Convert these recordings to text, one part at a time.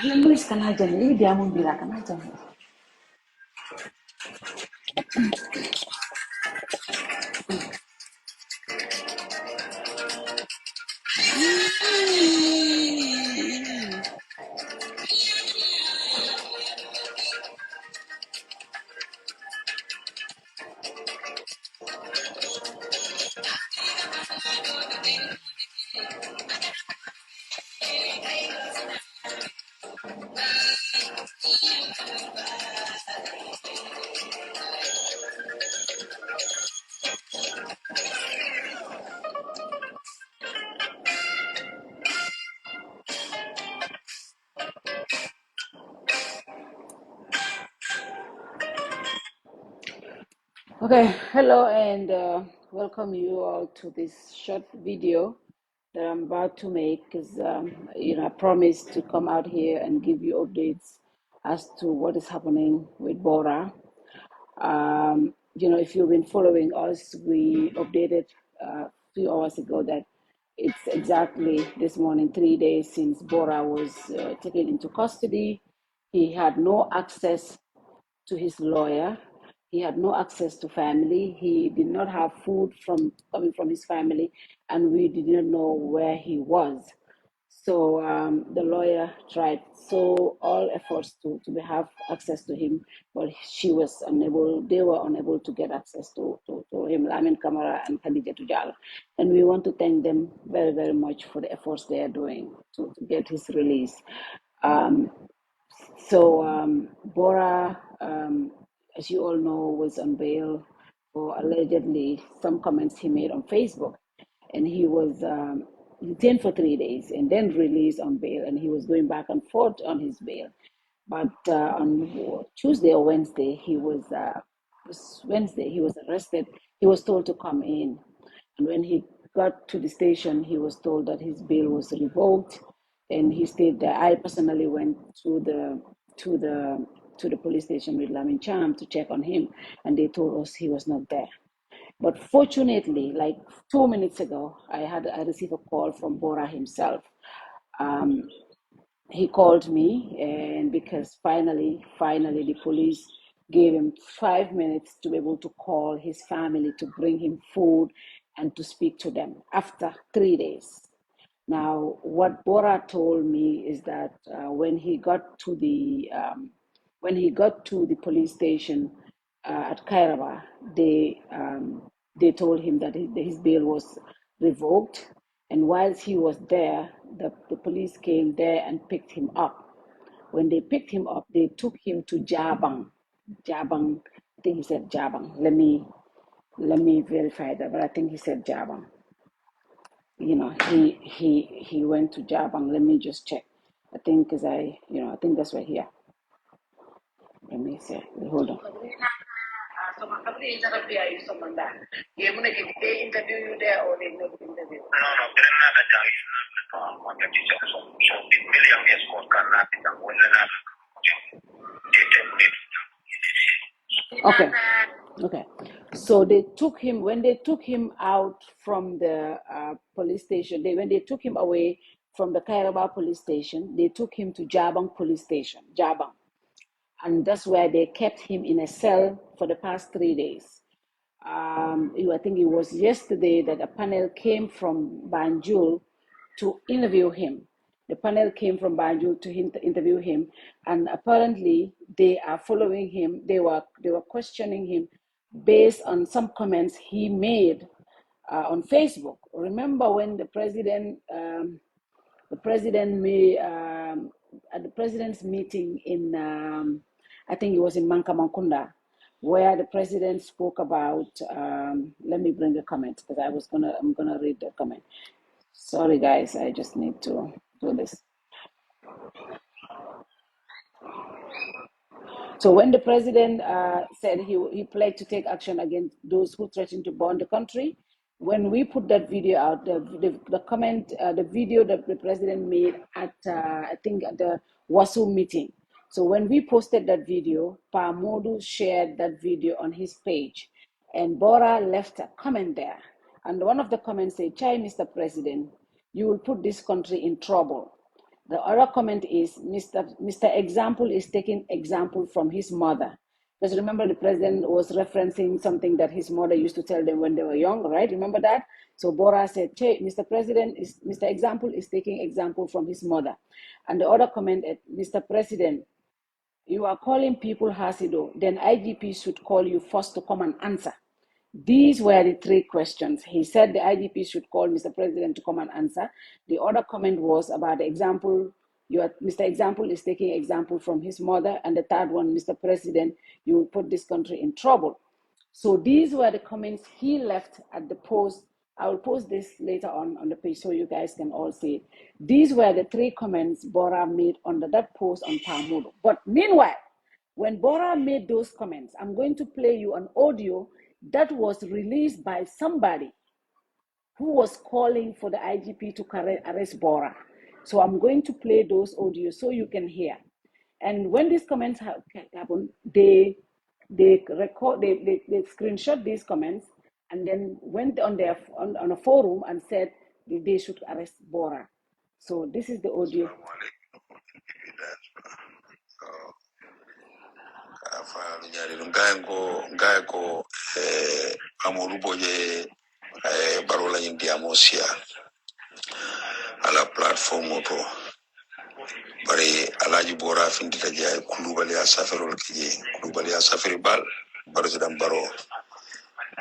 Nuliskan aja nih, dia mau bilangkan aja. Okay, hello and welcome you all to this short video that I'm about to make because I promised to come out here and give you updates as to what is happening with Bora. If you've been following us, we updated a few hours ago that it's exactly this morning, 3 days since Bora was taken into custody. He had no access to his lawyer. He had no access to family. He did not have food from coming from his family, and we did not know where he was. So the lawyer tried so all efforts to have access to him, but she was unable. They were unable to get access to him, Lamin Kamara and Khadija Tujal. And we want to thank them very, very much for the efforts they are doing to get his release. Um, Bora, as you all know, was on bail for allegedly some comments he made on Facebook. And he was detained for 3 days and then released on bail. And he was going back and forth on his bail. But on Tuesday or Wednesday, he was arrested. He was told to come in. And when he got to the station, he was told that his bail was revoked, and he stayed there. I personally went to the police station with Lamin Cham to check on him, and they told us he was not there. But fortunately, like 2 minutes ago, I received a call from Bora himself. Um, he called me, and because finally the police gave him 5 minutes to be able to call his family to bring him food and to speak to them after 3 days. Now, what Bora told me is that when he got to the police station at Kairaba, they told him that his bail was revoked, And whilst he was there, the police came there and picked him up. When they picked him up, they took him to Jabang. Jabang, I think he said Jabang. Let me verify that, but I think he said Jabang. He went to Jabang. Let me just check. I think because I think that's right here. Let me see. Hold on. So my company is not there. You someone that you want to they interview you there or they never interview? No, they're not a guy. So William is called Okay. Okay. So they took him when they took him out from the police station. When they took him away from the Kairaba police station, they took him to Jabang police station, Jabang, and that's where they kept him in a cell for the past 3 days. I think it was yesterday that a panel came from Banjul to interview him. The panel came from Banjul to interview him, and apparently they are following him. They were questioning him based on some comments he made on Facebook. Remember when the president made at the president's meeting in I think it was in Mankamankunda, where the president spoke about let me bring the comment because I'm gonna read the comment. Sorry guys, I just need to do this. So when the president said he pledged to take action against those who threaten to burn the country, when we put that video out, the comment, the video that the president made at I think at the WASU meeting. So when we posted that video, Pa Modu shared that video on his page, and Bora left a comment there. And one of the comments said, "Chai, Mr. President, you will put this country in trouble." The other comment is Mr. Example is taking example from his mother. Because remember, the president was referencing something that his mother used to tell them when they were young, right? Remember that? So Bora said, Mr. Example is taking example from his mother. And the other comment, Mr. President, you are calling people Hasido, then IGP should call you first to come and answer. These were the three questions. He said the IGP should call Mr. President to come and answer. The other comment was about the example. Mr. Example is taking example from his mother. And the third one, Mr. President, you will put this country in trouble. So these were the comments he left at the post. I will post this later on the page so you guys can all see it. These were the three comments Bora made under that post on Pamodo. But meanwhile, when Bora made those comments, I'm going to play you an audio that was released by somebody who was calling for the IGP to arrest Bora. So I'm going to play those audios so you can hear. And when these comments happen, they screenshot these comments and then went on a forum and said they should arrest Bora. So this is the audio. Barola India Mosia ala platform moto bari alaji bora findita jay kulubali asaferol kiji kulubali asaferi bal president baro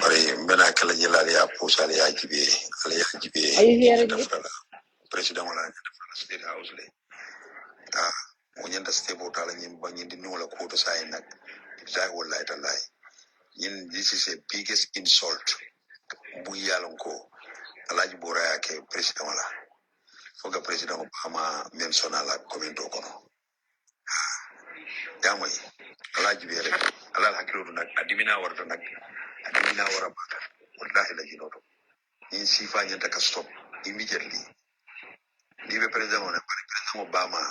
bari mbena kala jelali ya posali ya jibe ala ya jibe. Are you hearing me? President wala state house le mo nyanda stable tala nyim banyindi nola ko to say nak jay wallahi tallahi yin this is a biggest insult bu yalonko alaji bora yake president wala foga president Obama mention ala comment kono damay alaji be rek alal hakilo nak adimina warata nak adimina wara baka wallahi la jinoto in sifa nyanta ka stop immediately libe president on president Obama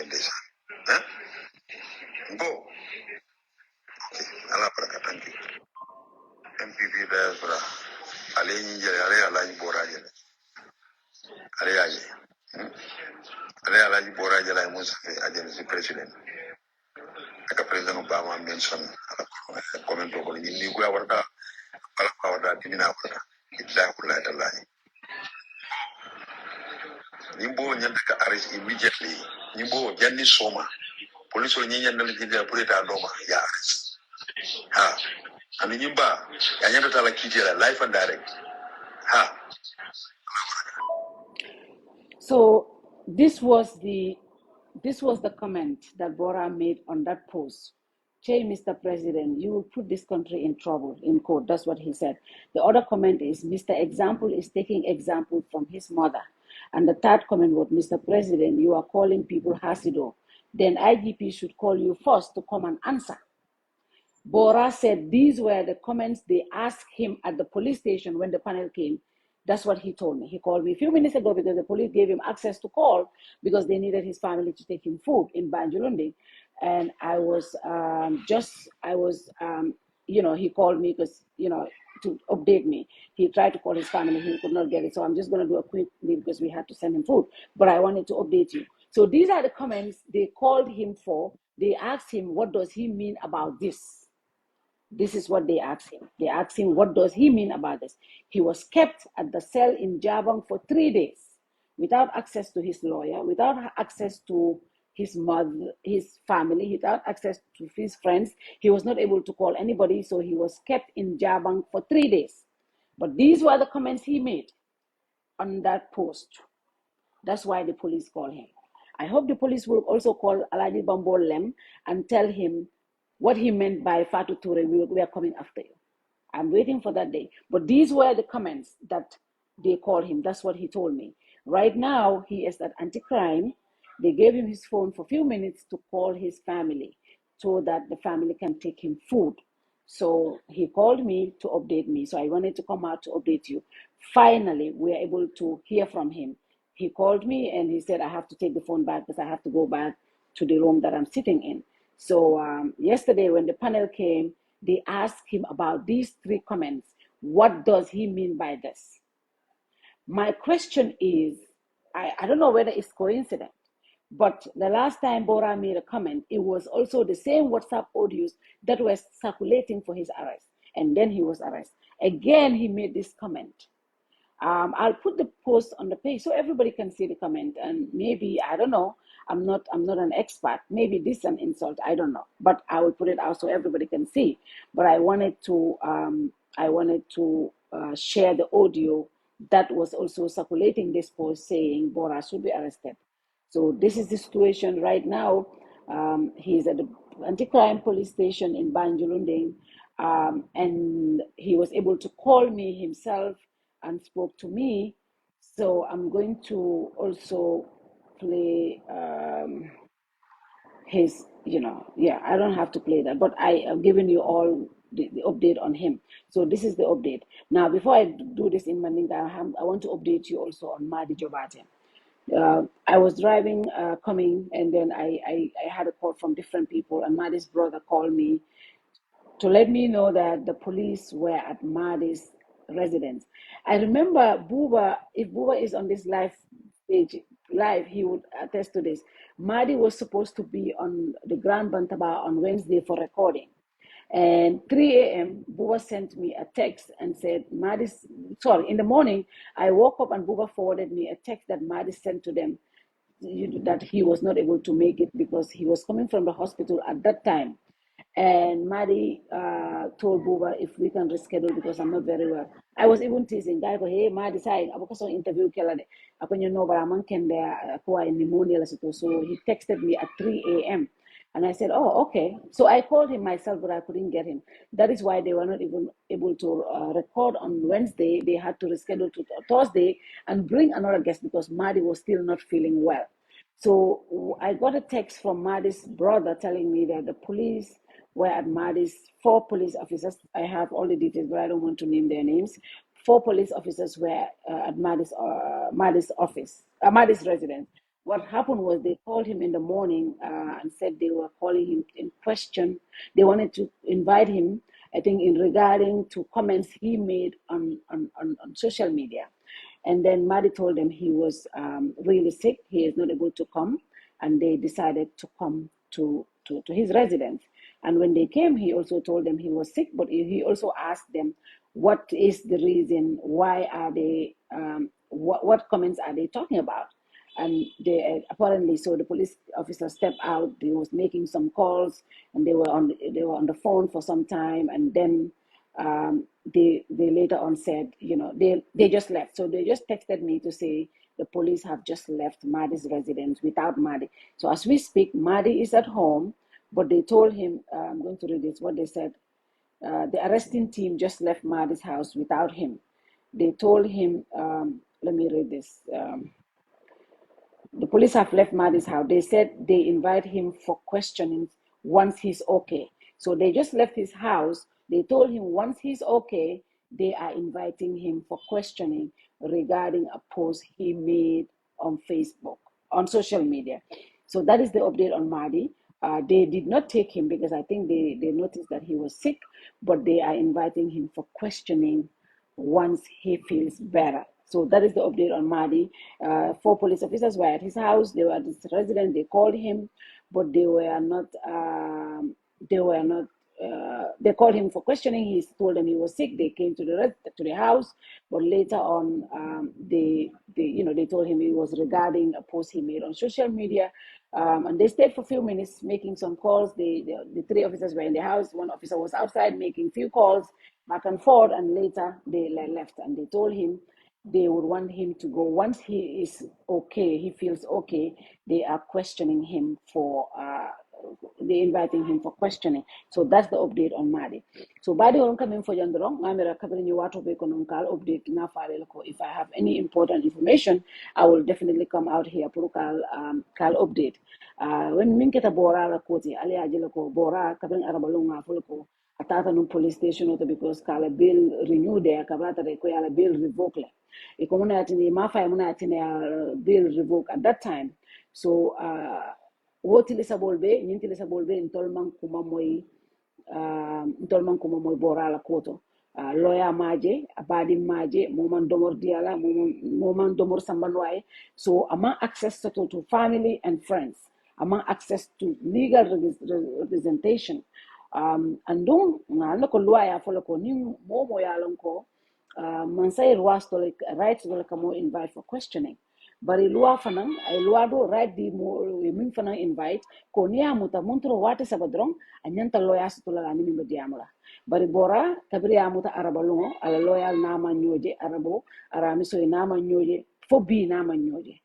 desa go okay ala baraka thank you MPP diaspora ale nyinjere ale alaji bora jele ale yaje ale alaji bora jele ay musa agency president aka president Obama mention ala comment ko ni ko warta ala ko warta timina warta illa kullu tallahi nimbo nyanda ka arrest immediately nimbo janni soma police o nyanda le jida pour eta doma ya arrest ha ani nyimba ya nyanda tala kitela life and direct ha So this was the comment that Bora made on that post. Che, Mr. President, you will put this country in trouble, in quote. That's what he said. The other comment is Mr. Example is taking example from his mother. And the third comment was, Mr. President, you are calling people Hasido. Then IGP should call you first to come and answer. Bora said these were the comments they asked him at the police station when the panel came. That's what he told me. He called me a few minutes ago because the police gave him access to call because they needed his family to take him food in Banjulundi. And I was he called me because, to update me. He tried to call his family, he could not get it. So I'm just going to do a quick leave because we had to send him food. But I wanted to update you. So these are the comments they called him for. They asked him, what does he mean about this? This is what they asked him. They asked him, what does he mean about this? He was kept at the cell in Jabang for 3 days without access to his lawyer, without access to his mother, his family, without access to his friends. He was not able to call anybody, so he was kept in Jabang for 3 days. But these were the comments he made on that post. That's why the police call him. I hope the police will also call Alaji Bambo Lem and tell him what he meant by Fatou Toure, we are coming after you. I'm waiting for that day. But these were the comments that they called him. That's what he told me. Right now, he is at anti-crime. They gave him his phone for a few minutes to call his family so that the family can take him food. So he called me to update me. So I wanted to come out to update you. Finally, we are able to hear from him. He called me and he said, I have to take the phone back because I have to go back to the room that I'm sitting in. So yesterday when the panel came, they asked him about these three comments. What does he mean by this? My question is, I don't know whether it's coincidence, but the last time Bora made a comment, it was also the same WhatsApp audios that were circulating for his arrest. And then he was arrested. Again, he made this comment. I'll put the post on the page so everybody can see the comment. And maybe, I don't know, I'm not an expert. Maybe this is an insult. I don't know. But I will put it out so everybody can see. But I wanted to share the audio that was also circulating this post saying Bora should be arrested. So this is the situation right now. He's at the anti-crime police station in Banjulunding, and he was able to call me himself and spoke to me. So I'm going to also play his, yeah, I don't have to play that, but I am giving you all the update on him. So this is the update. Now, before I do this in Mandinga, I want to update you also on Madi Jobate. I was driving, coming, and then I had a call from different people, and Madi's brother called me to let me know that the police were at Madi's residence. I remember Buba, if Buba is on this page, live, he would attest to this. Madi was supposed to be on the Grand Bantaba on Wednesday for recording. And 3 a.m., Buba sent me a text and said, in the morning, I woke up and Buba forwarded me a text that Madi sent to them that he was not able to make it because he was coming from the hospital at that time. And Madi told Buba if we can reschedule because I'm not very well. I was even teasing guy go, hey, Madi say I was on interview kela de. Ako nyo no bara man ken de ako pneumonia la sito. So he texted me at 3 a.m. And I said, oh, okay. So I called him myself, but I couldn't get him. That is why they were not even able to record on Wednesday. They had to reschedule to Thursday and bring another guest because Madi was still not feeling well. So I got a text from Madi's brother telling me that the police were at Madi's, 4 police officers. I have all the details, but I don't want to name their names. 4 police officers were at Madi's office, Madi's residence. What happened was they called him in the morning and said they were calling him in question. They wanted to invite him, I think, in regarding to comments he made on social media. And then Madi told them he was really sick. He is not able to come. And they decided to come to his residence. And when they came, he also told them he was sick, but he also asked them, what is the reason? Why are they, what comments are they talking about? And they apparently, so the police officer stepped out. He was making some calls, and they were on the phone for some time, and then They later on said, they just left. So they just texted me to say the police have just left Madi's residence without Madi. So as we speak, Madi is at home, but they told him, I'm going to read this, what they said. The arresting team just left Madi's house without him. They told him, let me read this. The police have left Madi's house. They said they invite him for questioning once he's okay. So they just left his house. They told him once he's okay, they are inviting him for questioning regarding a post he made on Facebook, on social media. So that is the update on Madi. They did not take him because I think they noticed that he was sick, but they are inviting him for questioning once he feels better. So that is the update on Madi. 4 police officers were at his house. They were at his residence. They called him, but they were not. They were not. They called him for questioning. He told them he was sick. They came to the house, but later on, they told him it was regarding a post he made on social media. And they stayed for a few minutes making some calls. The 3 officers were in the house. 1 officer was outside making few calls back and forth, and later they left. And they told him they would want him to go once he is okay. He feels okay. They are questioning him for. They inviting him for questioning. So that's the update on Madi. So Badi on coming for Yandrong, Mamera covering you water update na farelko. If I have any important information, I will definitely come out here pour call update. When minketa bora la koti ali ajilako bora covering arabalunga fulko atata no police station auto because kala bill renew there kabrata de ko yala bill revoke le. E komuna atini mafa muna atini bill revoke at that time. So woti lisa bolbe nyinti lisa bolbe ntolman kuma moy bora la koto lawyer maje abadi maje moman domor diala moman domor sambalwaye. So among access to family and friends, among access to legal representation, and don't na ko lawyer follow ko ni momo yalon ko man say rights to kamo invite for questioning. Bari luwa fanan ay luwa do right di mo min fanan invite ko niya muta muntro wate sabadrong anyanta loya sutula ni mi diamula. Bari bora kabri amuta arabalungo ala loyal nama nyoje arabo arami so nama nyoje fo bi nama nyoje.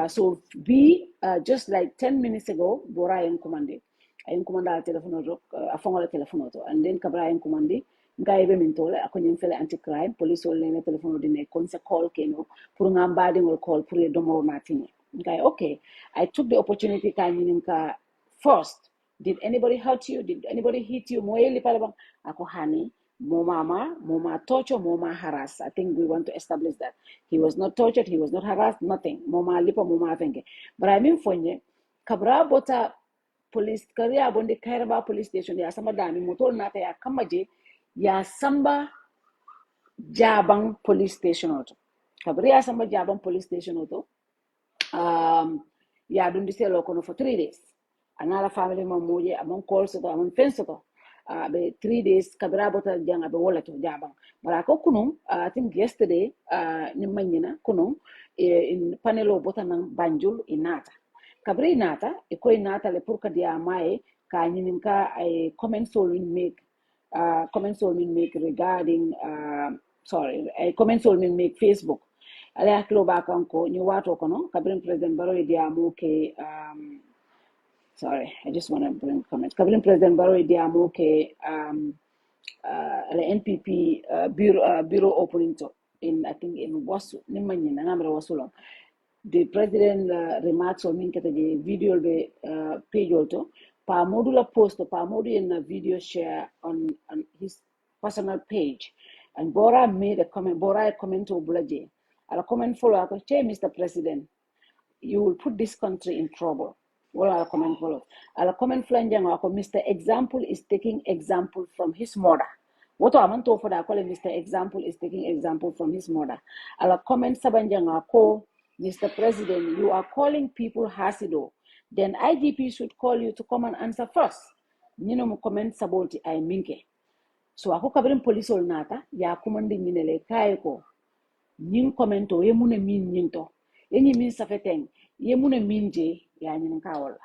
So B, just like 10 minutes ago, Bora en commandé. Ayon commanda telephone a fongola telephone to, and then kabra en commandé. Ngai be mintola ako nyem fele anti crime police wol lene telephone dine konse call keno pour ngambadi ngol call pour e domo matini. Ngai okay. I took the opportunity ka nyininka first. Did anybody hurt you? Did anybody hit you? Moyeli palabang ako hani. Moma torture, moma harass. I think we want to establish that. He was not tortured, he was not harassed, nothing. Moma lipa, moma venge. But I mean for you, Kabra bota police career bonde Kairaba police station ya samba dami motor nata ya kamaje ya samba Jabang police station auto. Kabra ya samba Jabang police station auto. Yeah, don't say local for 3 days. Another family mamuye among calls to among fence to. Be 3 days kabira bota jang abe wala to jabang. Marako kunung, I think yesterday, nimanyina kunung in panelo bota nang banjul inata. Kabri inata, eko inata le purka dia mae ka nyininka a comment soul make regarding a comment soul make Facebook. Ale hakilo ba kanko ni watu kono kabrin president baro diamu ke sorry, I just want to bring comments. Kabrin president baro diamu ke the NPP bureau opening to in I think in Wasu nimanye na ngamra Wasulong. The president remarks on minkata the video be page also pa modula post pa modu in a video share on his personal page, and Bora made a comment. Bora comment to Bulaje. I'll comment follow up. Hey, Mr. President, you will put this country in trouble. Well, I'll comment follow. I'll comment flanjang ako Mr. Example is taking example from his mother. What I want to for that call Mr. Example is taking example from his mother. I'll comment sabanjang ako Mr. President, you are calling people hasido. Then IGP should call you to come and answer first. Nino mo comment saboti ay minke. So ako kabrin police ol nata ya kumandi minele kay ko. Nin commento ye mune min nyinto. Yenyi min safeteng ye mune min je ya nyin kawala.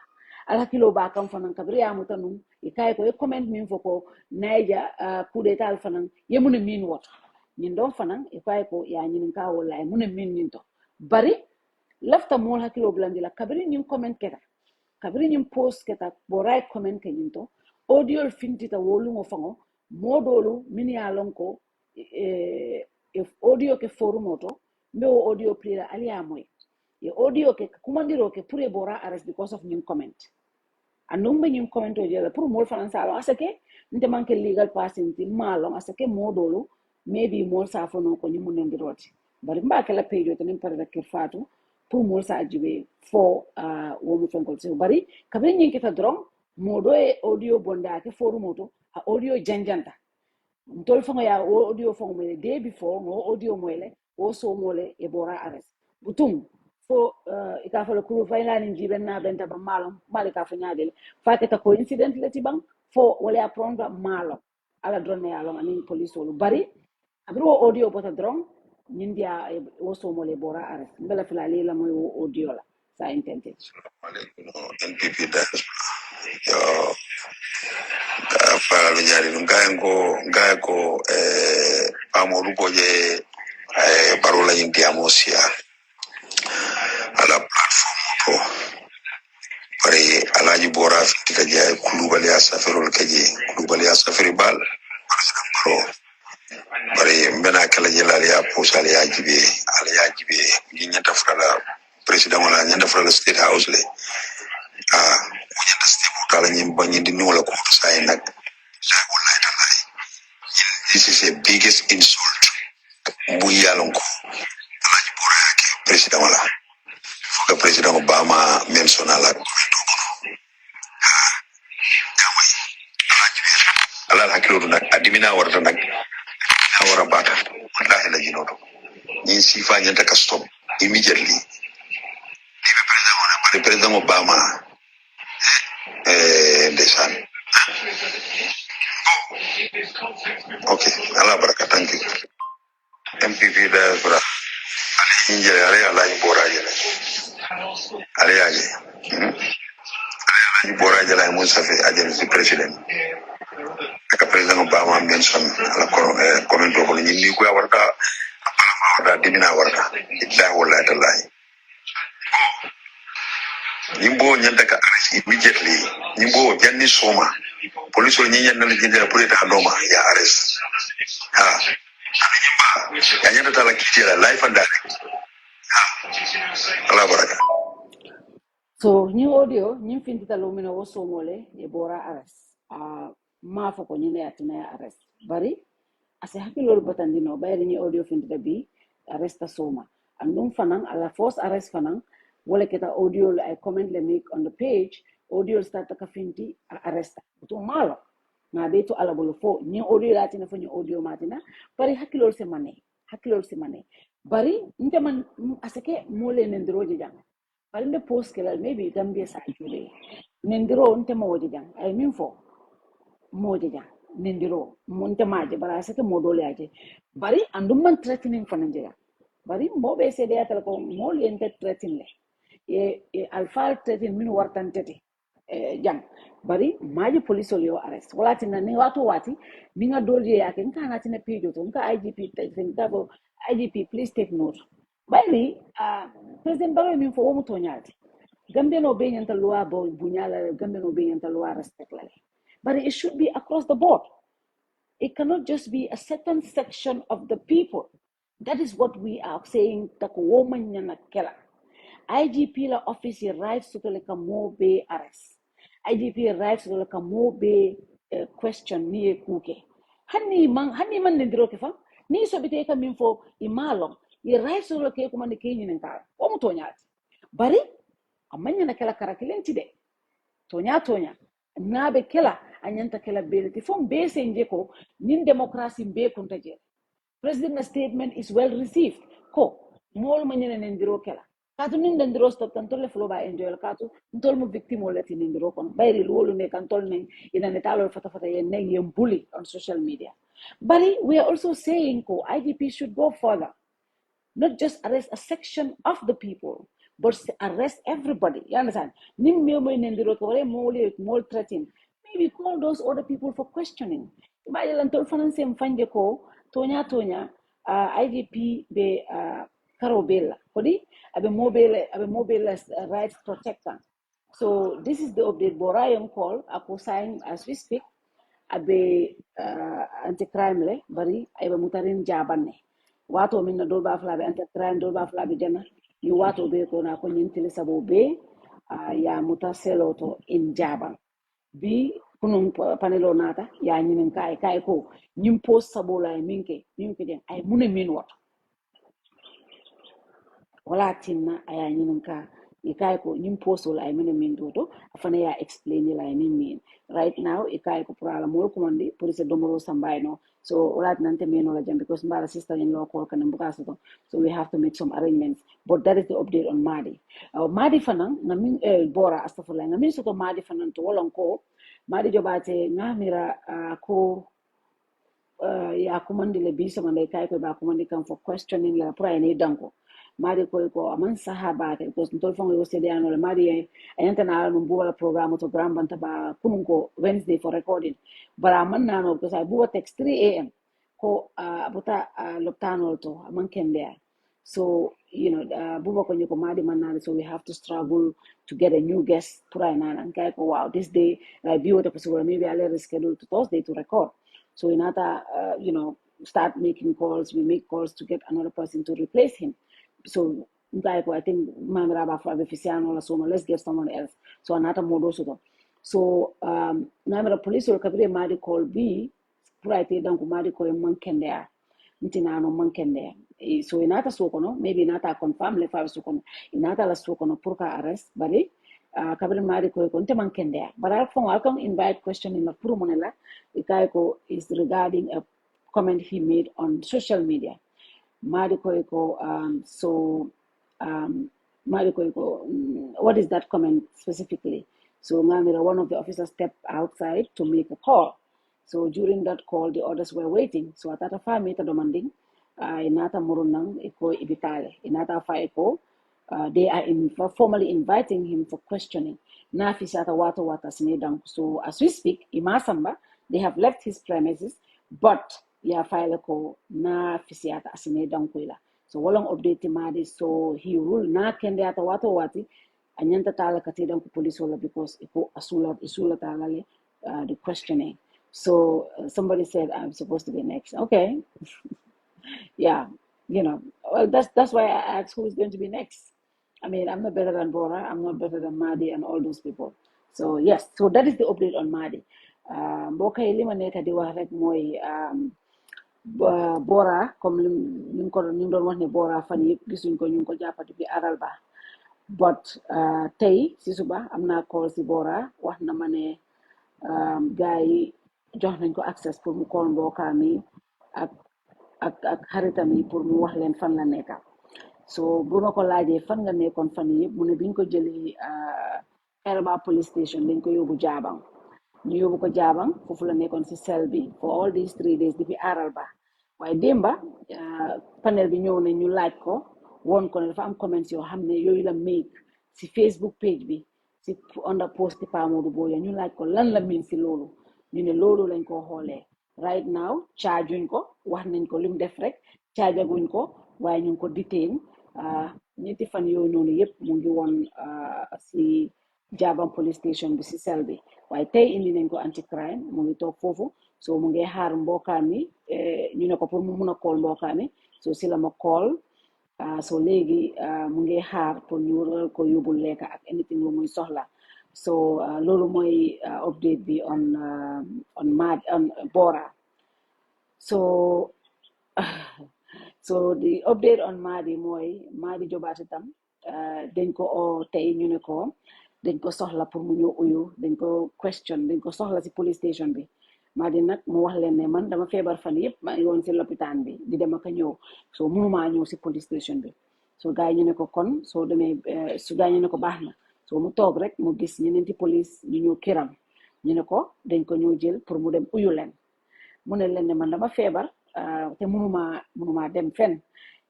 ala kilo ba kan fanan kabri ya mutanu ikay ko e comment min foko naija coup d'état fanan yemuna min wota nyin don fanan ikay ko ya nyin ka wala muna min nin to bari lafta mol hakilo blandi la kabri nyin comment keta kabri nyin post keta boray comment ke nyin to audio fintita wolu ngo fango modolu min ya lonko if audio ke forum oto mbe o audio play ali amoy e audio ke kumandiro ke pure bora arrest because of nyin comment andum be nyin comment o jela pour mol fanan salo asake nte manke legal passing ti malo asake modolu maybe mol sa fono ko nyimu nendiroti bari mba kala page to nim parada ke fatu pour mol sa jibe fo wo mu fenkol se bari kabri nyin kita dron modo e audio bonda ke forum oto a audio janjanta ntol fango ya o audio fango mele day before ngo audio mele o so mole e bora arrest butum fo ika fa kulu fayna ni jiben na benta ba malom mali ka fa nyaadel fa ke ta coincident leti bang fo wala apprendre malo ala drone ya lo ani police wolu bari abro audio bota drone nindia o so mole bora arrest mbela fila lela moy audio la sa intended NPP da yo para lo nyari ngai ko amoru boje parola india mosia ala platform ko pare alaji bora fitika jay kulubali asaferol kaje kulubali asaferi bal pro pare mbena kala jelali ya posal ya jibe nyanta frala president wala nyanta frala state house le nyanta state kala nyimba nyindi nola ko to say nak wallahi tallahi this is a biggest insult mbuyalonko alaji bora yake president wala fuka president Obama mention ala ala hakilo nak adimina warata nak awara bata wallahi la jinodo ni sifa nyanta ka stop immediately the president Obama desan okay ala baraka thank you MPP da bra ali injere ala boraje ale yaje ali boraje la mo safi ajere si president aka president Obama mention ala comment ko ni ko warta warta dimina warta illa wallahi tallahi nimbo nyanda ka arrest immediately nimbo janni soma police ni nyanda ni jinda pour eta doma ya arrest nimba ya nyanda tala kitira life and direct ala baraka so new audio new fintita lumina wo so mole e bora arrest ma fa ko nyine atina arrest bari ase hakilol batandino bayri ni audio fintita bi arresta soma andum fanan ala force arrest fanan wala kita audio I comment le make on the page audio start ka finti arresta to malo na beto ala bolo fo ni audio latina fo ni audio matina bari hakilol se mane bari nteman asake mole nendroje jang bari nde post kala maybe gambia sa jule nendro ntema woje jang I mean fo moje jang nendiro monte maje bara asake modole aje bari andum man threatening fananje bari mobe se de atal ko mol yente threatening le alfa threatening min wartantete jang bari maji police yo arrest wala tinna ni wati ninga dolje yake nka tina page to nka IGP tabo IGP please take note bari president baro min fo mo tonyati gambe no be nyanta loi bo bunyala gambe no be nyanta loi respect la but it should be across the board. It cannot just be a certain section of the people. That is what we are saying. Tako woman nyana kela. IGP la office rights to the mo be arrest. IGP rights to the mo be question ni kuke. Hani man nindiro kefa. Ni so bite ka minfo imalo. I rights to the ke kuma ni kenyi nka. Omu tonyati. Bari amanya na kela karakilenti de. Tonya. Nabe kela anyanta kela beliti from base njeko nin democracy be kunta je president statement is well received ko mol manyene ndiro kela katu nin ndiro stop tantole flow ba enjoy katu ntol mu victim olati ndiro kon bayri lolu ne kantol ne ina ne talo fata ye ne yem bully on social media but we are also saying ko IGP should go further, not just arrest a section of the people, but arrest everybody. You understand? Nim me mo nendiro ko wale more threatening. Maybe call those other people for questioning. Imagine lan finance mfanje ko tonya IDP be karobela. Kodi abe mobile rights protector. So this is the update. Borayam call ako sign as we speak. Abe anti crime le bari ayba mutarin jabanne wato min na dol ba flabe anti crime dol ba flabe jana ni wato be ko na ko nyintili sabo be ya mutaselo to in jaban bi kunun panelo nata ya nyimin kai ko nyim post sabo la minke den ay mune min wato wala tinna aya nyinin ka ikai ko nyim posto la min min doto afana ya explain la min right now ikai ko prala mol ko mandi pour se domoro sambay no so wala nante meno la jam because mbara sister in law ko kan mbuka so we have to make some arrangements but that is the update on Madi Madi fana ngamin bora astafurla ngamin so to Madi fana to wolon ko Madi jobate ngamira ko ya kumandi le bisa mande kai ko ba kumandi kan for questioning la pra ni danko mari ko aman sahaba ke ko ntol fon yo sede ano le mari ayanta na no buwa program to gram banta ba kunun ko Wednesday for recording bara man na no ko sai buwa text 3 am ko buta loptano to aman kende so buba ko nyoko madi manade so we have to struggle to get a new guest pura na kai ko wow this day biwo to possible maybe I'll reschedule to Thursday to record so Inata, start making calls. We make calls to get another person to replace him. So I think Mamraba Fabificiano or so let's get someone else. So Anata Modoso. So Namara police will capture Madi call B, right down to Madi call Mankendea. Ntinano Mankendea. So Inata Sokono, maybe Nata confirm le Fabi Sokono, Inata la Sokono Purka arrest, Bari. Kabel mari ko konte mankende but I from welcome invite question in the prumonela ikaiko is regarding a comment he made on social media mari ko mari ko what is that comment specifically so ngamira one of the officers stepped outside to make a call so during that call the others were waiting so atata fa meta demanding inata murunang iko ibitale inata fa iko they are formally inviting him for questioning. Na fisata wata wata sinedang. So as we speak, Imasamba, they have left his premises, but ya file ko na fisiata sinedang kuila. So walang update madi. So he ruled na kende ata wata wati anyanta tala katidang ku police wala because iko isula talale the questioning. So somebody said I'm supposed to be next. Okay. Yeah, well, that's why I asked who is going to be next. I mean, I'm not better than Bora, I'm not better than Madi and all those people. So yes, so that is the update on Madi. Boka eliminate di wax rek moy Bora comme lim ko nim doon wax ne Bora fan yëpp gisuñ ko ñu ko jappati bi aral ba but tey si suba am naa call si Bora wax na ma ne gars yi jox nañ ko access pour mu call mbokkaam yi ak xaritam yi pour mu wax leen fan la nekka so bu ma ko laajee fan nga nekkoon fan yëpp mu ne biñ ko jëlee Kairaba police station dañ ko yóbbu jaabang ñu yóbbu ko jaabang foofu la nekkoon si cell bi for all these 3 days depuis aaral ba waaye démba panel bi ñëw ne ñu laaj ko woon ko ne dafa am comments yoo xam ne yooyu la make si Facebook page bi si under post Pa Modou Boya ñu laaj ko lan la miin si loolu ñu ne loolu lañ ko xoolee right now chargeuñ ko wax nañ ko lim def rek chargeaguñ ko waaye ñu ngi ko detain ñetti fan yooyu noonu yëpp mu ngi woon si Jabang police station bi si cell bi waaye tey indi nañ ko anti crime mu ngi toog foofu so mu ngi xaar mbokkaam mi ñu ne ko pour mu mun a call mbokkaam mi so si la ma call so léegi mu ngi xaar pour ñu waral ko yóbbul lekka ak anything lu muy soxla so loolu mooy update bi on Bora so so the update on Madi mooy Madi Jobaate tam dañ ko oo tey ñu ne ko dañ ko soxla pour mu ñëw uyu dañ ko question dañ ko soxla si police station bi Madi nag mu wax leen ne man dama feebar fan yëpp maa ngi woon si lopitaan bi di dem ak a ñëw so mënumaa ñëw si police station bi so gars yi ñu ne ko kon soo demee su gars yi ñu ne ko baax na so mu toog rek mu gis ñeneenti police ñu ñëw kiram ñu ne ko dañ ko ñëw jël pour mu dem uyu leen mu ne leen ne man dama feebar te mënumaa dem fenn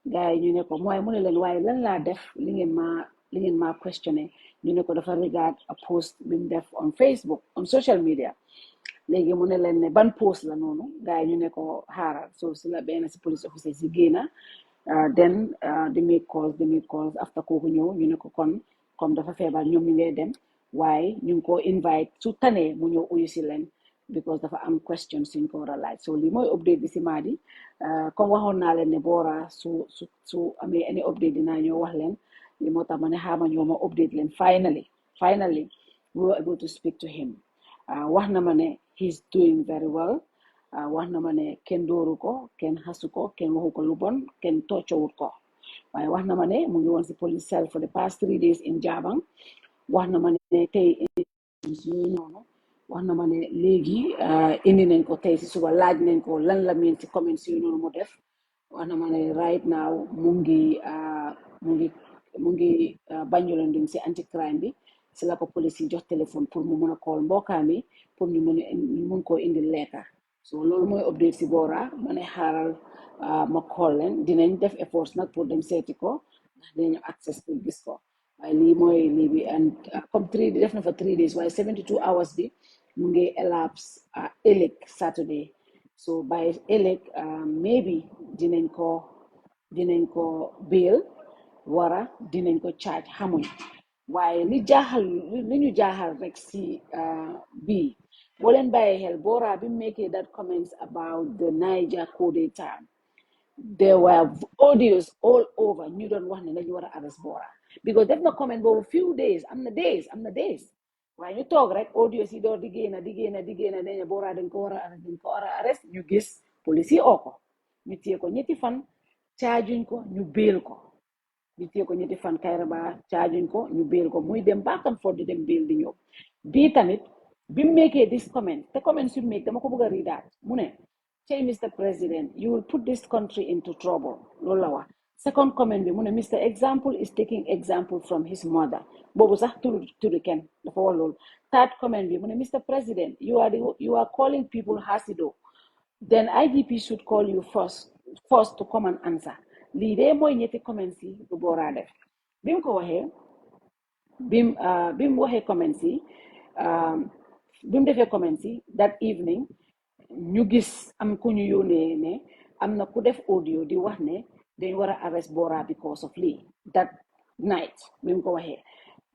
gars yi ñu ne ko mooy mu ne leen waaye lan laa def li ngeen ma li ngeen maa questionné ñu ne ko dafa regard a post bi mu def on Facebook on social media léegi mu ne leen ne ban post la noonu gars yi ñu ne ko xaaral so si la benn si police officer si génna then di make calls after kooku ñëw ñu ne ko kon comme dafa feebar ñoom ñu ngee dem waaye ñu ngi ko invite su tanee mu ñëw uyu si leen because dafa am question suñ ko war a laaj so lii mooy update bi si Madi comme waxoon naa leen ne boora su amee any update dinaa ñëw wax leen li moo tax ma ne xaama ñoo ma update leen finally we were able to speak to him wax na ma ne he's doing very well wax na ma ne kenn dóoru ko kenn xasu ko kenn waxu ko lu bon kenn toccowut ko waaye wax na ma ne mu ngi woon si police cell for the past 3 days in Jabang wax na ma ne tey yooyu noonu wax na ma ne léegi indi nañ ko tey si suba laaj nañ ko lan la miin ci comments yooyu noonu mu def wax na ma ne right now mu ngi Banjulanding si anti crime bi si la ko police yi jox téléphone pour mu mun a call mbokkaam yi pour ñu mun koo indi lekka so loolu mooy update si boora ma ne xaaral ma call leen dinañ def efforts nag pour dem seeti ko ndax dinañu access pour gis ko waaye lii mooy lii bi and comme def na fa 3 days waaye 72 hours bi mu ngi elapse ëllëg Saturday so by ëllëg maybe dinañ ko bail wara dinañ ko charge xamuñ waaye li ñu jaaxal rek si bii boo leen bàyyi xel Bora bi making that comments about the Niger coup d'etat there were audios all over ñu doon wax ne nañu war a arrest Bora because def na comment boobu few days am na days waaye ñu toog rek audios yi door di génn dañu Bora dañ ko war a arrest ñu gis police yi oo ko ñu téye ko ñetti fan caajuñ ko ñu béel ko ñu téye ko ñetti fan Kairaba caajuñ ko ñu béel ko muy dem back and forth di dem béel di ñëw bii tamit bi mu make this comment te comment su make dama ko bëgg a riidaat mu ne say Mr. President you will put this country into trouble loolu la wax second comment bi mu ne Mr. Example is taking example from his mother boobu sax turi kenn dafa wax loolu third comment bi mu ne Mr. President you are calling people hasido then IGP should call you first to come and answer lii de mooy ñetti comments yi bu Bora def bi mu ko waxee bi mu waxee comments yi bi mu defee comments yi that evening ñu gis am ku ñu yónnee ne am na ku def audio di wax ne dañ war a arrest Bora because of lii that night bi mu ko waxee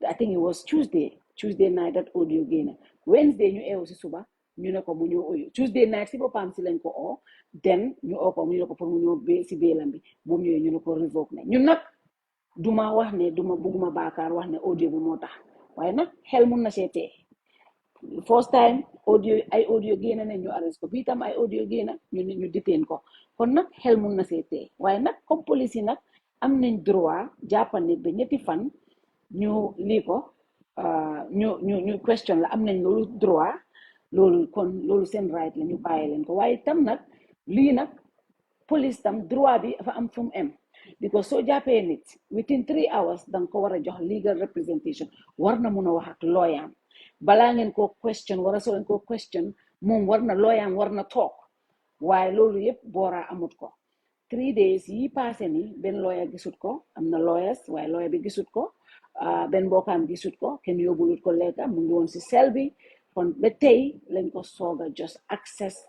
I think it was Tuesday night that audio génn Wednesday ñu eewu si suba ñu ne ko mu ñëw uyu Tuesday night si boppam si lañ ko oo den ñu oo ko mu ñu ko pour mu ñëw si béelam bi bu mu ñëwee ñu ne ko revoke ne ñun nag duma wax ne bugguma baakaar wax ne audio bi moo tax waaye nag xel mun na seetee first time ay audio génn ne ñu arrest ko bii tam ay audio génn ñu detain ko kon nag xel mun na seetee waaye nag comme police yi nag am nañ droit jàppal nit ba ñetti fan ñu lii ko ñu question la am nañ loolu droit loolu seen right la ñu bàyyi leen ko waaye tam nag lii nag police tam droit bi dafa am fu mu am because soo jàppee nit within 3 hours danga ko war a jox legal representation war na mun a wax ak lawyer balaa ngeen ko question wara soo leen ko question moom lawyer war na toog waaye loolu yëpp Bora amut ko 3 days yi passé ni benn lawyer gisut ko am na lawyers waaye lawyer bi gisut ko benn mbokkaam gisut ko kenn yóbbulut ko lekka mu ngi woon si sel bi kon ba tey lañ ko soog a just access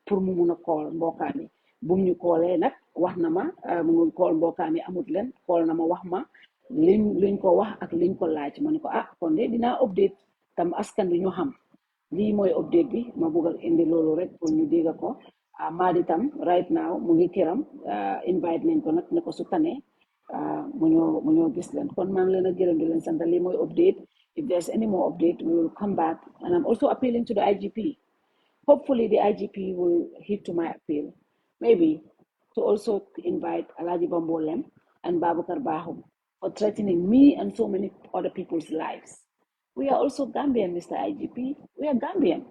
pour mu mun a call mbokkaam yi bu ñu koolee nag wax na ma mu ngi call mbokkaam yi amut leen call na ma wax ma liñ ko wax ak liñ ko laaj ma ne ko kon de dinaa update tam askan bi ñu xam lii mooy update bi ma bëgg a indi loolu rek pour ñu dégg ko Madi tam right now mu ngi këram invite nañ ko nag ne ko su tane mu ñoo gis leen kon maa ngi leen a gërëm di leen sant lii mooy update if there's any more update we will come back and I'm also appealing to the IGP hopefully the IGP will heed to my appeal maybe to also invite Alaji Bambolem and Babukar Bahum for threatening me and so many other people's lives. We are also Gambian, Mr. IGP. We are Gambian.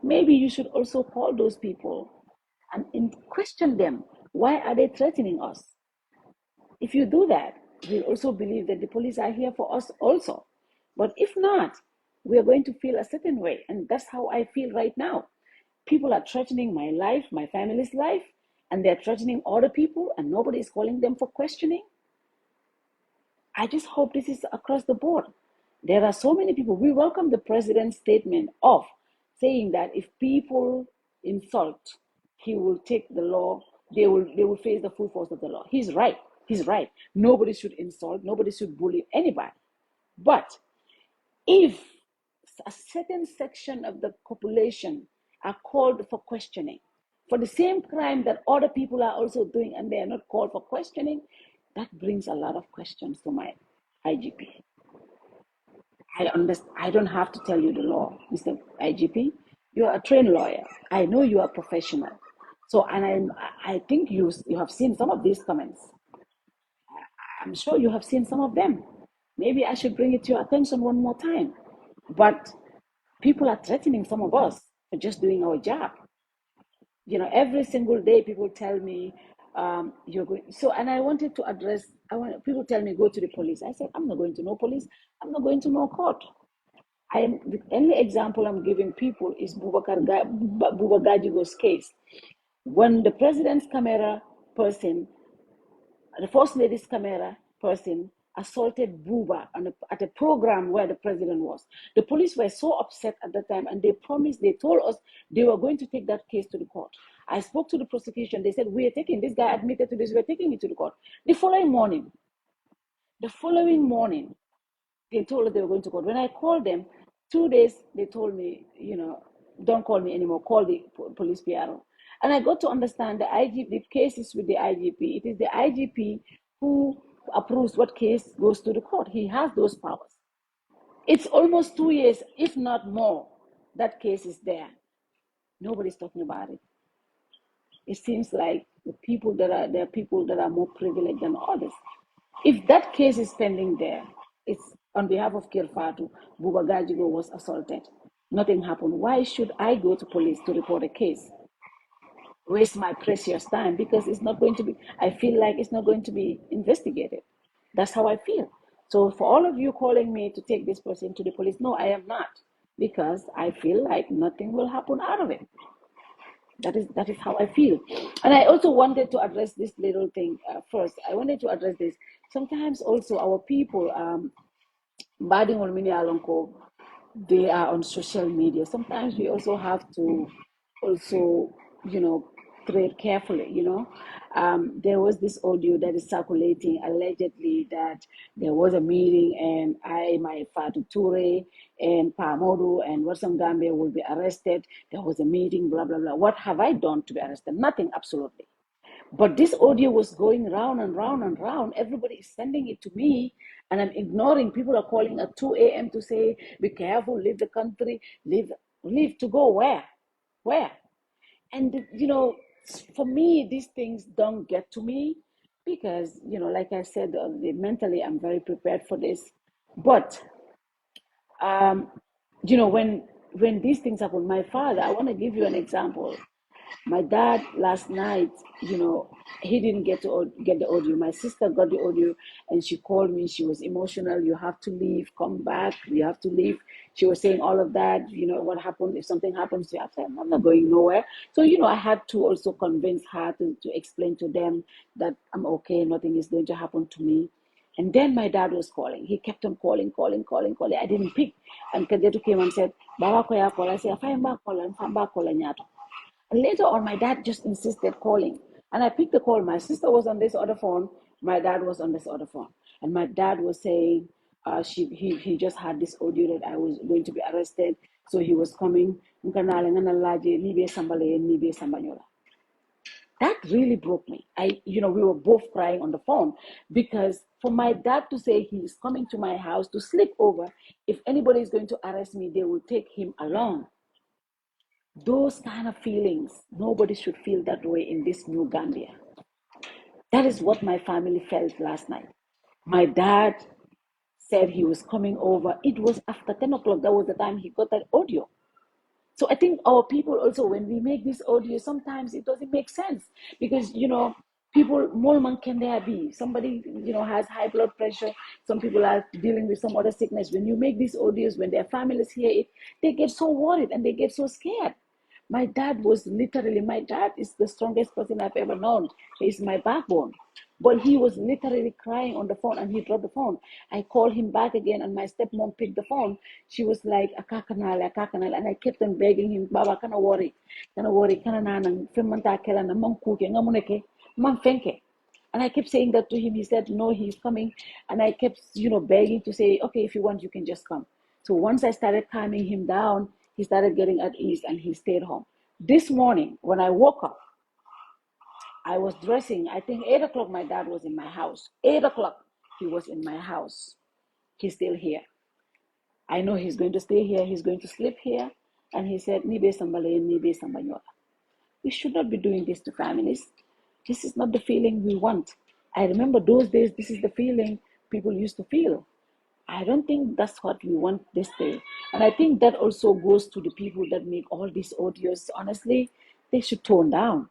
Maybe you should also call those people and question them. Why are they threatening us? If you do that, we'll also believe that the police are here for us also. But if not, we are going to feel a certain way. And that's how I feel right now. People are threatening my life, my family's life, and they're threatening other people, and nobody is calling them for questioning. I just hope this is across the board. There are so many people. We welcome the president's statement of saying that if people insult, he will take the law. They will face the full force of the law. He's right. He's right. Nobody should insult. Nobody should bully anybody. But if a certain section of the population are called for questioning for the same crime that other people are also doing and they are not called for questioning, that brings a lot of questions to my IGP. I understand. I don't have to tell you the law, Mr. IGP. You are a trained lawyer. I know you are professional. So, and I think you have seen some of these comments. I'm sure you have seen some of them. Maybe I should bring it to your attention one more time. But people are threatening some of us for just doing our job. Every single day people tell me, you're going. So, and I wanted to address, people tell me, go to the police. I said, I'm not going to no police. I'm not going to no court. The only example I'm giving people is Buba Gajigo's case. When the president's camera person, the first lady's camera person assaulted Buba at a program where the president was. The police were so upset at the time and they told us they were going to take that case to the court. I spoke to the prosecution. They said, this guy admitted to this, we're taking it to the court. The following morning, they told us they were going to court. When I called them, 2 days, they told me, don't call me anymore, call the police PRO. And I got to understand the case is with the IGP. It is the IGP who approves what case goes to the court. He has those powers. It's almost 2 years, if not more, that case is there. Nobody's talking about it. It seems like there are people that are more privileged than others. If that case is pending there, it's on behalf of Fatou, Buba Gajigo was assaulted. Nothing happened. Why should I go to police to report a case? Waste my precious time because I feel like it's not going to be investigated. That's how I feel. So for all of you calling me to take this person to the police, no, I am not, because I feel like nothing will happen out of it. That is how I feel. And I also wanted to address this little thing first. I wanted to address this. Sometimes also our people, they are on social media. Sometimes we also have to tread carefully. There was this audio that is circulating allegedly that there was a meeting and my Fatou Toure and Pamodu and Watson Gambia will be arrested. There was a meeting, blah, blah, blah. What have I done to be arrested? Nothing, absolutely. But this audio was going round and round and round. Everybody is sending it to me, and I'm ignoring. People are calling at 2 a.m. to say, be careful, leave the country, leave to go where? Where? And, for me, these things don't get to me because, like I said, mentally, I'm very prepared for this. But, when these things happen, my father, I want to give you an example. My dad last night, he didn't get the audio. My sister got the audio and she called me. She was emotional. You have to leave, come back. You have to leave. She was saying all of that. What happened if something happens to you? I said, I'm not going nowhere. So, I had to also convince her to explain to them that I'm okay. Nothing is going to happen to me. And then my dad was calling. He kept on calling. I didn't pick. And Kajetu came and said, Baba koya call. I said, I'm calling. And later on, my dad just insisted calling. And I picked the call. My sister was on this other phone. My dad was on this other phone. And my dad was saying he just had this audio that I was going to be arrested. So he was coming. That really broke me. We were both crying on the phone because for my dad to say he's coming to my house to sleep over, if anybody is going to arrest me, they will take him along. Those kind of feelings, nobody should feel that way in this new Gambia. That is what my family felt last night. My dad said he was coming over. It was after 10 o'clock. That was the time he got that audio. So I think our people also, when we make this audio, sometimes it doesn't make sense because, people, more man can there be. Somebody, has high blood pressure. Some people are dealing with some other sickness. When you make these audios, when their families hear it, they get so worried and they get so scared. My dad is the strongest person I've ever known. He's my backbone. But he was literally crying on the phone and he dropped the phone. I called him back again and my stepmom picked the phone. She was like, akakanal, akakanal. And I kept on begging him, Baba, kana worry, kana nanang, femanta kela na mangkuke, ngamuneke, mamfenke. And I kept saying that to him. He said, no, he's coming. And I kept, begging to say, okay, if you want, you can just come. So once I started calming him down, he started getting at ease and he stayed home. This morning, when I woke up, I was dressing. I think 8 o'clock, my dad was in my house. 8 o'clock, he was in my house. He's still here. I know he's going to stay here. He's going to sleep here. And he said, Nibe Sambale, Nibe Sambanyola. We should not be doing this to families. This is not the feeling we want. I remember those days, this is the feeling people used to feel. I don't think that's what we want this day. And I think that also goes to the people that make all these audios. Honestly, they should tone down.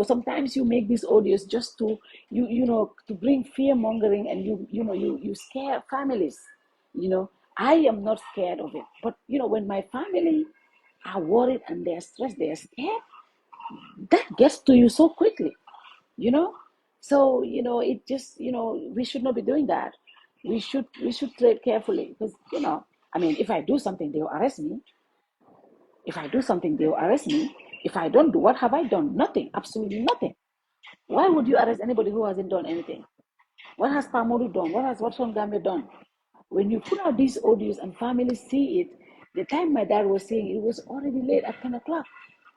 Sometimes you make these audios just to to bring fear mongering and you scare families. I am not scared of it. But when my family are worried and they're stressed, they're scared, that gets to you so quickly, you know so it just we should not be doing that. We should tread carefully because I mean, if I do something, they'll arrest me. If I don't do, what have I done? Nothing, absolutely nothing. Why would you arrest anybody who hasn't done anything? What has Pamodu done? What Gambe done? When you put out these audios and families see it, the time my dad was saying, it was already late at 10 o'clock.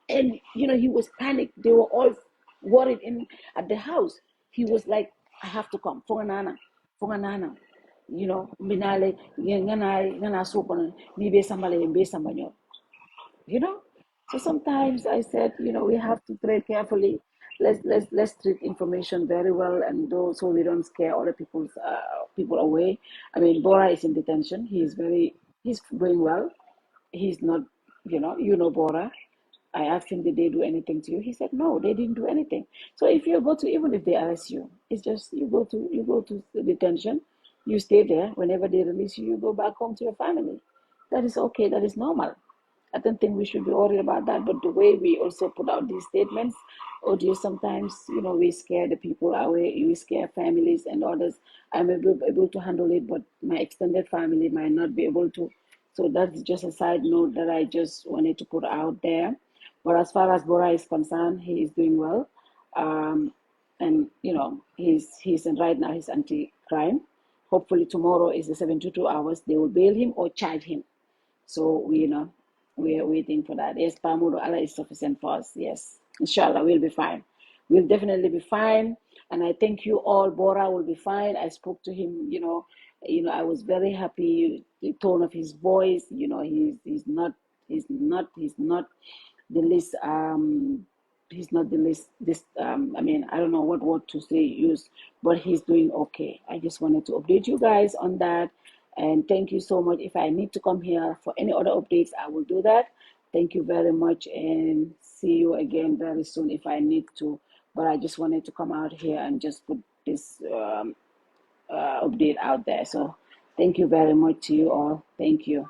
And, he was panicked. They were all worried in at the house. He was like, I have to come. Fonganana. Minale, ngana sokono, ni be sambale, be sambanyo you know so sometimes I said, we have to tread carefully. Let's treat information very well, and so we don't scare other people away. I mean, Bora is in detention. He's doing well. He's not, Bora. I asked him, did they do anything to you? He said, no, they didn't do anything. So if you go to, even if they arrest you, it's just you go to the detention, you stay there. Whenever they release you, you go back home to your family. That is okay. That is normal. I don't think we should be worried about that. But the way we also put out these statements, audio, sometimes, we scare the people away, we scare families and others. I'm able to handle it, but my extended family might not be able to. So that's just a side note that I just wanted to put out there. But as far as Bora is concerned, he is doing well. And he's in right now, he's anti-crime. Hopefully tomorrow is the 72 hours. They will bail him or charge him. So we are waiting for that. Yes, Pamudo, Allah is sufficient for us. Yes, inshallah, we'll be fine. We'll definitely be fine. And I thank you all. Bora will be fine. I spoke to him. I was very happy. The tone of his voice. He's not the least he's not the least this I mean, I don't know what word to say use, but he's doing okay. I just wanted to update you guys on that. And thank you so much. If I need to come here for any other updates, I will do that. Thank you very much, and see you again very soon if I need to. But I just wanted to come out here and just put this update out there. So thank you very much to you all. Thank you.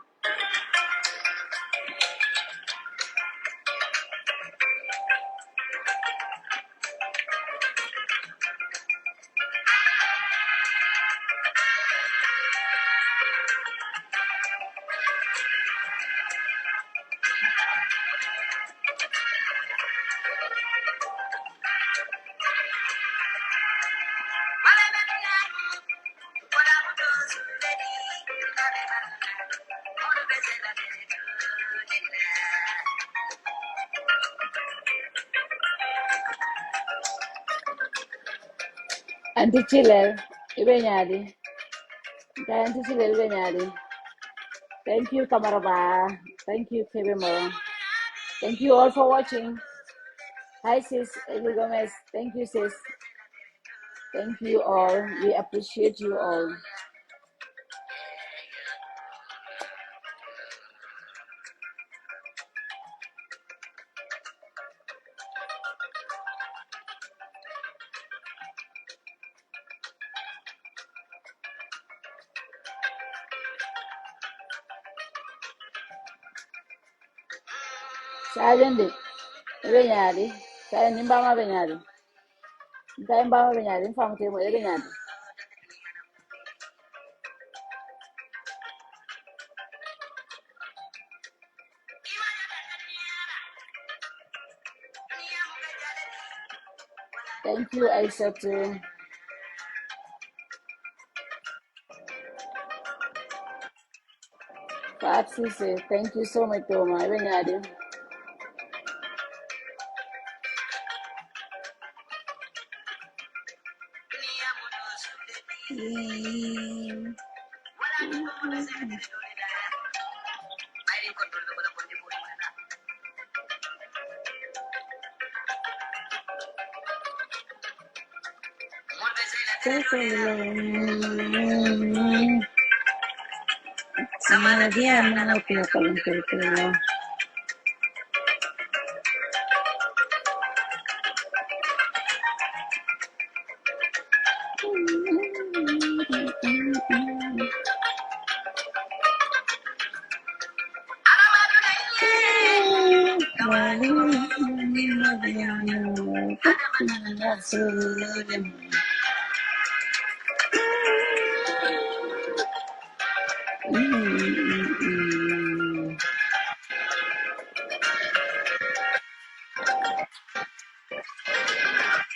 Auntie Chile, Ibenyadi. Auntie Chile, Ibenyadi. Thank you, Kamaraba. Thank you, Kebimo. Thank you all for watching. Hi, sis, Eli Gomez. Thank you, sis. Thank you all. We appreciate you all. Sajendi, Ibenyadi. Sajendi, Mbama Benyadi. Time ba benyadi, fam te mo benyadi. Thank you, Aisha too. Fatou say, thank you so much, Toma. Benyadi. Sama dia mau kalau itu.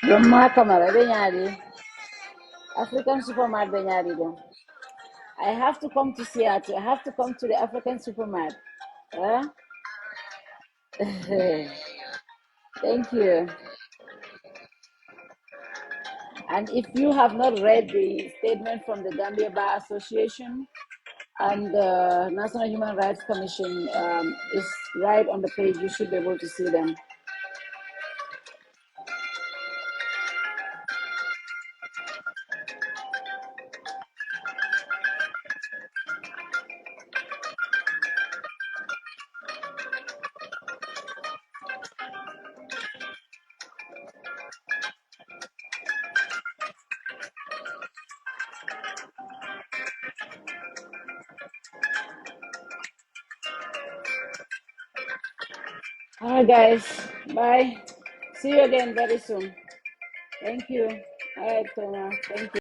Rumah kamar benyadi. African supermarket benyadi dong. I have to come to Seattle. I have to come to the African supermarket. Huh? Thank you. And if you have not read the statement from the Gambia Bar Association and the National Human Rights Commission, is right on the page. You should be able to see them. All right, guys. Bye. See you again very soon. Thank you. All right, Toma. Thank you.